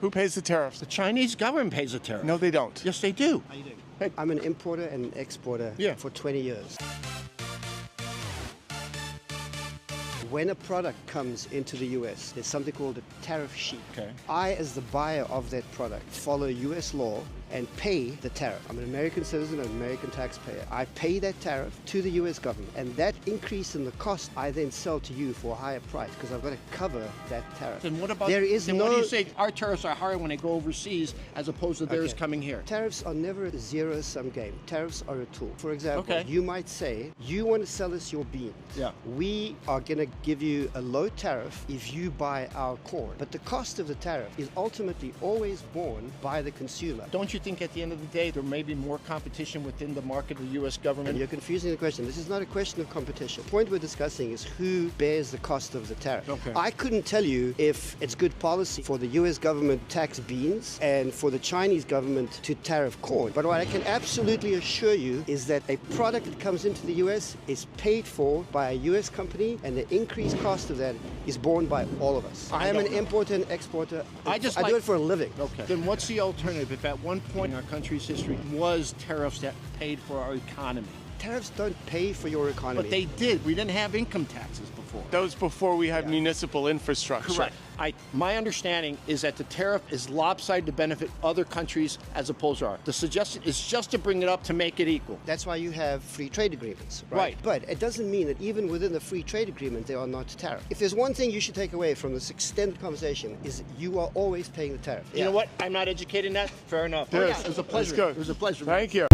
Who pays the tariffs? The Chinese government pays the tariff. No, they don't. Yes, they do. How you doing? Hey. I'm an importer and an exporter Yeah. for 20 years. When a product comes into the US, there's something called a tariff sheet. Okay. I, as the buyer of that product, follow US law and pay the tariff. I'm an American citizen, an American taxpayer. I pay that tariff to the US government, and that increase in the cost, I then sell to you for a higher price because I've got to cover that tariff. Then what about? There is then no. what do you say? Our tariffs are higher when they go overseas as opposed to theirs Okay. coming here. Tariffs are never a zero-sum game. Tariffs are a tool. For example, Okay. you might say, you want to sell us your beans. Yeah. We are going to give you a low tariff if you buy our corn. But the cost of the tariff is ultimately always borne by the consumer. Don't you think at the end of the day there may be more competition within the market of the U.S. And government? you're confusing the question. This is not a question of competition. The point we're discussing is who bears the cost of the tariff. Okay. I couldn't tell you if it's good policy for the US government to tax beans and for the Chinese government to tariff corn. But what I can absolutely assure you is that a product that comes into the US is paid for by a US company, and the increased cost of that is borne by all of us. I am an importer and exporter. I do it for a living. Okay. Then what's the alternative if at one point in our country's history was tariffs that paid for our economy? Tariffs don't pay for your economy. But they did. We didn't have income taxes before. That was before we had municipal infrastructure. Correct. My understanding is that the tariff is lopsided to benefit other countries as opposed to ours. The suggestion is just to bring it up to make it equal. That's why you have free trade agreements, right? Right. But it doesn't mean that even within the free trade agreement, there are not tariffs. If there's one thing you should take away from this extended conversation is you are always paying the tariff. You know what? I'm not educated in that. Fair enough. Yes. It was a pleasure. Let's go. It was a pleasure. Thank you.